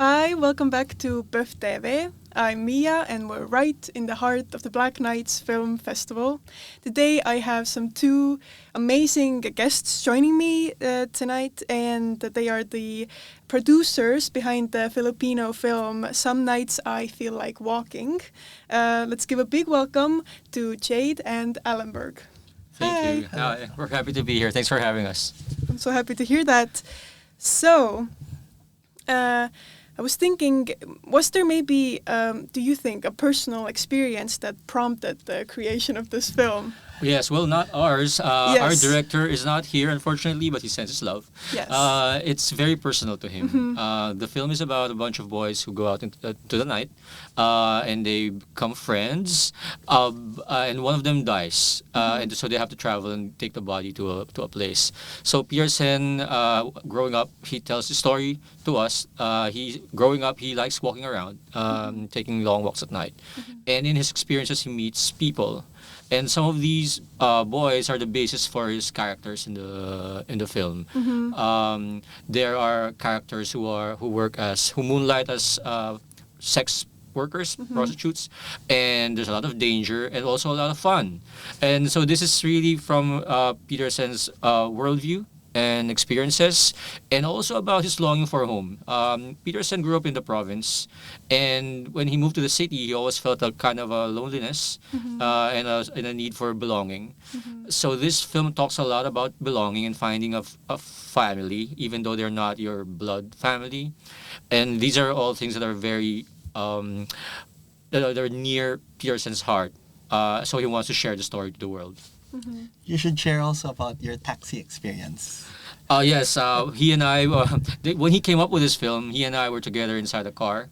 Hi, welcome back to PÖFF TV. I'm Miia and we're right in the heart of the Black Nights Film Festival. Today I have some two amazing guests joining me tonight, and they are the producers behind the Filipino film Some Nights I Feel Like Walking. Let's give a big welcome to Jade and Alemberg. Thank you. We're happy to be here. Thanks for having us. I'm so happy to hear that. So, I was thinking, was there maybe, do you think, a personal experience that prompted the creation of this film? Yes, well, not ours. Yes. Our director is not here, unfortunately, but he sends his love. Yes. It's very personal to him. The film is about a bunch of boys who go out into the night, and they become friends, and one of them dies, and so they have to travel and take the body to a place. So Pearson, growing up, he tells the story to us. Growing up, he likes walking around, taking long walks at night, and in his experiences, he meets people. And some of these boys are the basis for his characters in the film. There are characters who moonlight as sex workers, prostitutes, and there's a lot of danger and also a lot of fun. And so this is really from Peterson's worldview and experiences, and also about his longing for home. Peterson grew up in the province, and when he moved to the city, he always felt a kind of a loneliness and a need for belonging. So this film talks a lot about belonging and finding a family, even though they're not your blood family. And these are all things that are very they're near Peterson's heart. So he wants to share the story to the world. You should share also about your taxi experience. Yes, he and I, when he came up with this film, he and I were together inside a car,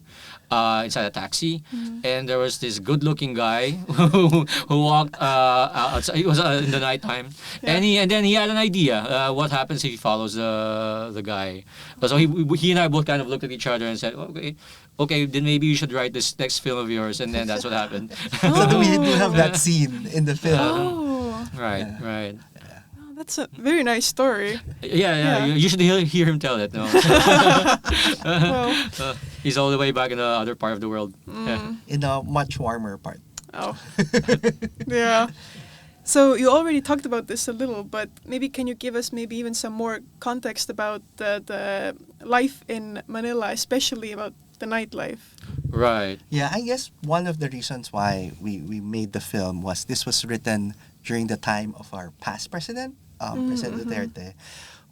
inside a taxi, and there was this good-looking guy who walked outside. It was in the nighttime, and then he had an idea. What happens if he follows the guy? So he and I both kind of looked at each other and said, okay, then maybe you should write this next film of yours, and then that's what happened. So we do have that scene in the film. Right. Oh, that's a very nice story. Yeah. You should hear him tell it. No, Well, he's all the way back in the other part of the world. Yeah. In a much warmer part. oh, yeah. So you already talked about this a little, but maybe can you give us maybe even some more context about the life in Manila, especially about the nightlife? Right. Yeah, I guess one of the reasons why we made the film was this was written during the time of our past president, President Duterte,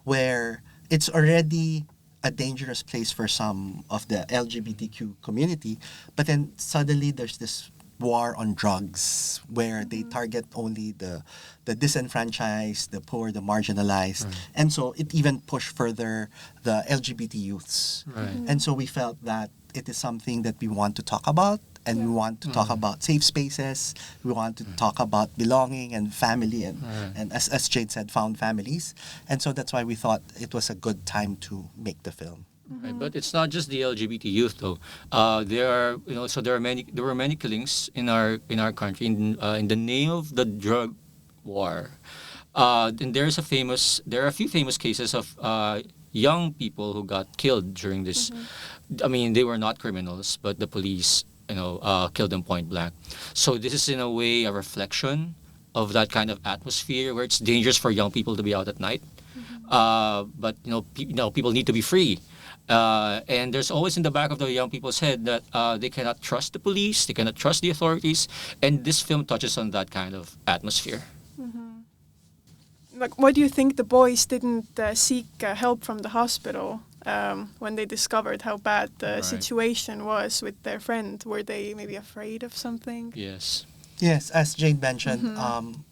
where it's already a dangerous place for some of the LGBTQ community, but then suddenly there's this war on drugs where they target only the disenfranchised, the poor, the marginalized, and so it even pushed further the LGBT youths. And so we felt that it is something that we want to talk about, and we want to talk about safe spaces. We want to talk about belonging and family, and as Jade said, found families. And so that's why we thought it was a good time to make the film. Right, but it's not just the LGBT youth though. There were many killings in our country in the name of the drug war. And there are a few famous cases of young people who got killed during this. I mean, they were not criminals, but the police, killed them point blank. So this is in a way a reflection of that kind of atmosphere where it's dangerous for young people to be out at night. But people need to be free. And there's always in the back of the young people's head that they cannot trust the police, they cannot trust the authorities, and this film touches on that kind of atmosphere. Like, why do you think the boys didn't seek help from the hospital when they discovered how bad the situation was with their friend? Were they maybe afraid of something? Yes. Yes, as Jade mentioned,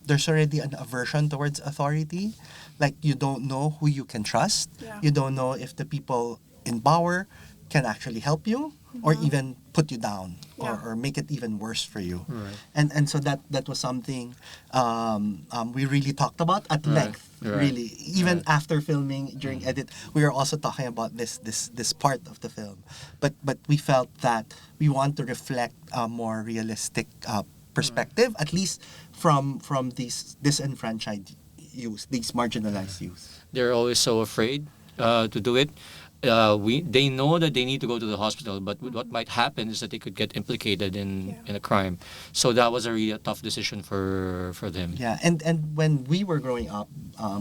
there's already an aversion towards authority. Like, you don't know who you can trust. Yeah. You don't know if the people in power can actually help you or even put you down or make it even worse for you. And so that was something we really talked about at length. Really, even after filming, during edit, we were also talking about this part of the film. But we felt that we want to reflect a more realistic perspective, at least from these disenfranchised youth, these marginalized youth. They're always so afraid to do it. they know that they need to go to the hospital, but what might happen is that they could get implicated in a crime. So that was a really tough decision for them. Yeah, and when we were growing up,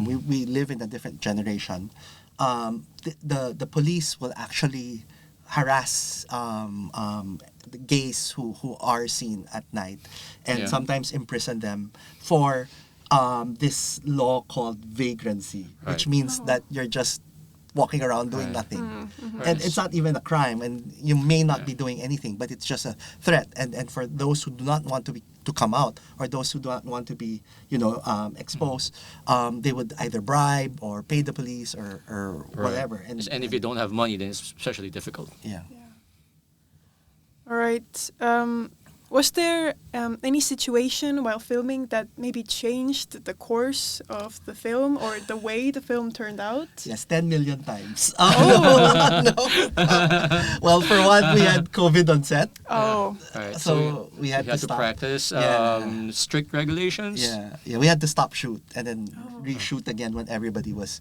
we live in a different generation. The police will actually harass the gays who are seen at night, and sometimes imprison them for this law called vagrancy, which means that you're just walking around doing nothing. And it's not even a crime, and you may not be doing anything, but it's just a threat. And for those who do not want to come out, or those who do not want to be, exposed, they would either bribe or pay the police or whatever. And if you don't have money, then it's especially difficult. Yeah. All right. Was there any situation while filming that maybe changed the course of the film or the way the film turned out? Yes, 10 million times. No. Well, for one, we had COVID on set. Oh. Right. So we had to stop. practice strict regulations. Yeah. We had to stop shoot and then reshoot again when everybody was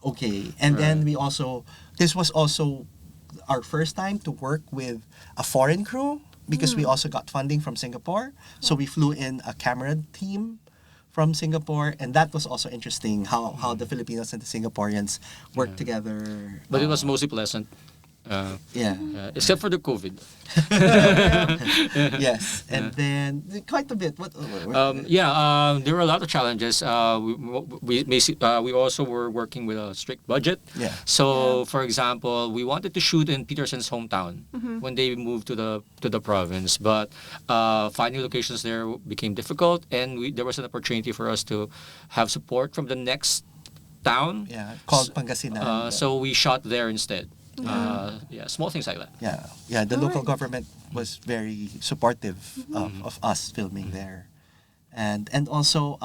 okay. And then this was also our first time to work with a foreign crew, because we also got funding from Singapore. So we flew in a camera team from Singapore, and that was also interesting how the Filipinos and the Singaporeans work together. But it was mostly pleasant. Except for the COVID. Yes, and then quite a bit. There were a lot of challenges. We also were working with a strict budget. Yeah. So, for example, we wanted to shoot in Peterson's hometown when they moved to the province, but finding locations there became difficult, and there was an opportunity for us to have support from the next town. Yeah, called Pangasinan. So we shot there instead. Small things like that. Yeah. The local government was very supportive of us filming there, and also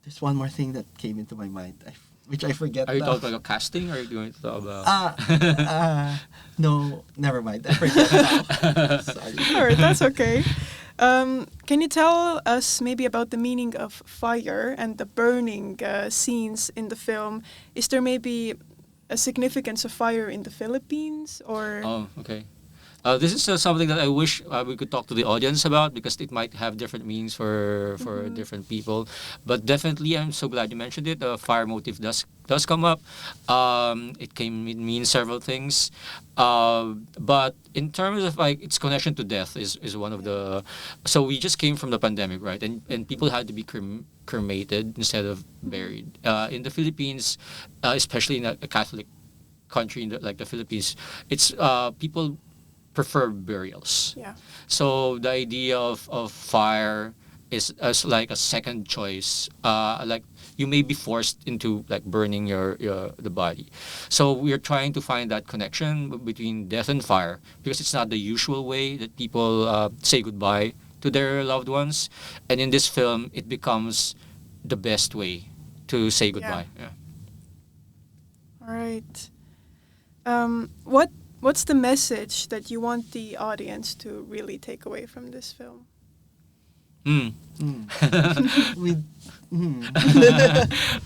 there's one more thing that came into my mind, which I forget. Are you now. talking about casting, or are you going to talk about? No, never mind. I forget now. Sorry. All right, that's okay. Can you tell us maybe about the meaning of fire and the burning scenes in the film? Is there maybe a significance of fire in the Philippines, or? Oh, okay. This is something that I wish we could talk to the audience about, because it might have different meanings for different people. But definitely, I'm so glad you mentioned it. The fire motif does come up. It means several things. But in terms of its connection to death is one of the. So we just came from the pandemic, right? And people had to be cremated instead of buried. In the Philippines, especially in a Catholic country like the Philippines, it's people prefer burials. Yeah. So the idea of fire is as like a second choice. Like you may be forced into like burning the body. So we're trying to find that connection between death and fire, because it's not the usual way that people say goodbye to their loved ones. And in this film, it becomes the best way to say goodbye. Yeah. All right. What's the message that you want the audience to really take away from this film?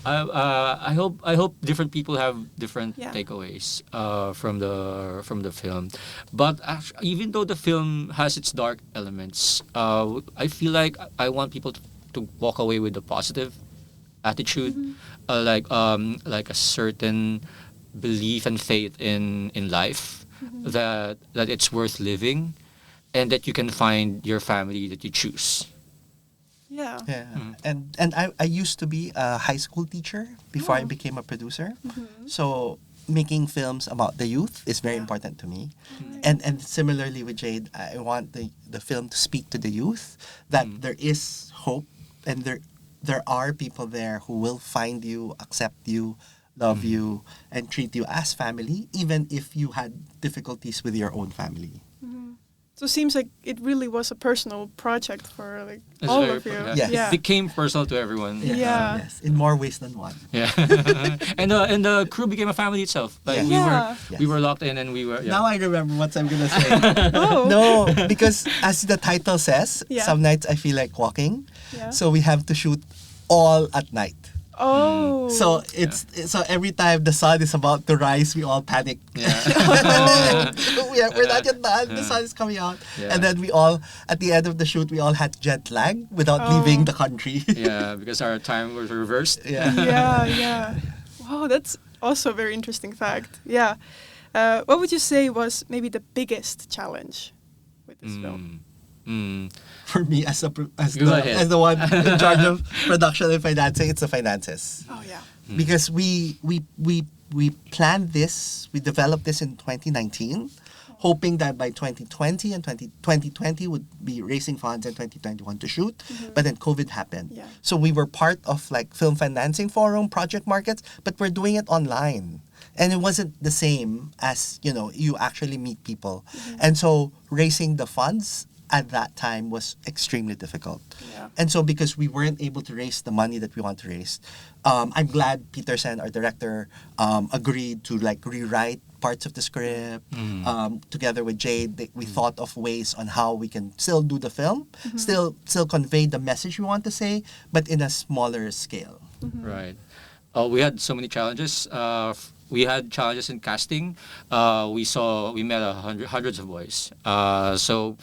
I hope different people have different takeaways from the film. But even though the film has its dark elements, I feel like I want people to walk away with a positive attitude, like a certain belief and faith in life, that it's worth living, and that you can find your family that you choose. Yeah. And I used to be a high school teacher before I became a producer. So making films about the youth is very important to me. And similarly with Jade, I want the film to speak to the youth, that there is hope, and there are people there who will find you, accept you, love you, and treat you as family, even if you had difficulties with your own family. So it seems like it really was a personal project for It's all very of you. Yes. It became personal to everyone. Yeah. Yes, in more ways than one. Yeah. and the crew became a family itself. Like we were locked in, and we were. Yeah. Now I remember what I'm gonna say. Oh. No, because as the title says, some nights I feel like walking. Yeah. So we have to shoot all at night. Oh. So so every time the sun is about to rise, we all panic. Yeah. We're not yet done. The sun is coming out, Yeah. and then we all, at the end of the shoot, we all had jet lag without Oh. leaving the country. Yeah, because our time was reversed. Yeah. Yeah. Wow, that's also a very interesting fact. Yeah. What would you say was maybe the biggest challenge with this film? For me, as Go ahead. the one in charge of production and financing, it's the finances. Oh yeah. Because we planned this, we developed this in 2019, hoping that by 2020 and 2020 would be raising funds and 2021 to shoot. But then COVID happened. Yeah. So we were part of like Film Financing Forum, Project Markets, but we're doing it online. And it wasn't the same as, you actually meet people. And so raising the funds at that time was extremely difficult. Yeah. And so because we weren't able to raise the money that we want to raise, I'm glad Peterson, our director, agreed to like rewrite parts of the script. Together with Jade, we thought of ways on how we can still do the film, still convey the message we want to say, but in a smaller scale. Right. We had so many challenges. We had challenges in casting. We met hundreds of boys. So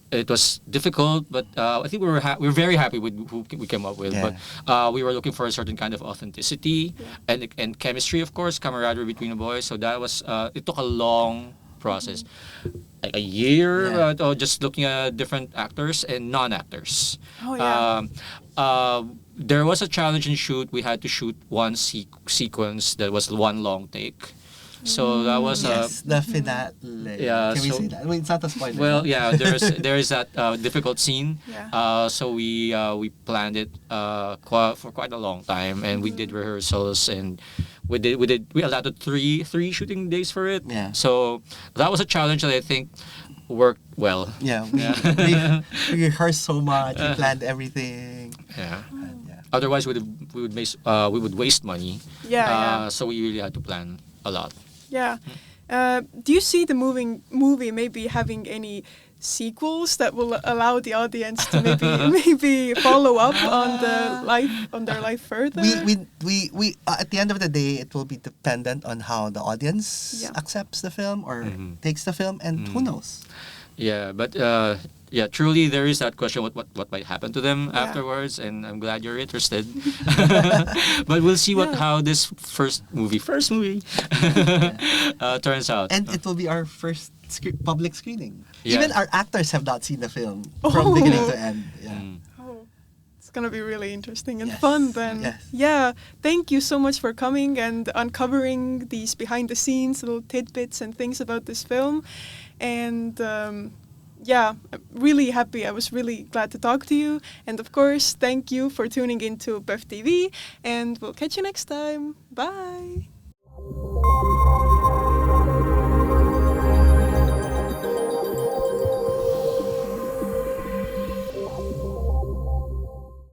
it was difficult, but I think we were very happy with who we came up with. Yeah. But we were looking for a certain kind of authenticity and chemistry, of course, camaraderie between the boys. So that was it took a long process, like a year, just looking at different actors and non-actors. Oh yeah. There was a challenge in shoot. We had to shoot one sequence that was one long take. So that was Yes, the finale. Yeah, Can we so- say that? I mean, it's not a spoiler. well, yeah. There is that difficult scene. Yeah. So we planned it for quite a long time, and we did rehearsals, and we allotted three shooting days for it. Yeah. So that was a challenge that I think worked well. Yeah, we rehearsed so much, we planned everything. Yeah. And yeah. Otherwise, we would waste money. Yeah. So we really had to plan a lot. Yeah. Do you see the movie maybe having any sequels that will allow the audience to maybe follow up on their life further? We at the end of the day, it will be dependent on how the audience Yeah. accepts the film or takes the film, and who knows. Yeah, but truly there is that question: what might happen to them Yeah. afterwards? And I'm glad you're interested. But we'll see how this first movie turns out. And it will be our first public screening. Yeah. Even our actors have not seen the film Oh. from beginning to end. Yeah. Oh, it's gonna be really interesting and Yes. fun then. Yes. Yeah, thank you so much for coming and uncovering these behind the scenes little tidbits and things about this film. And yeah, I'm really happy. I was really glad to talk to you. And of course, thank you for tuning into PÖFF TV. And we'll catch you next time. Bye.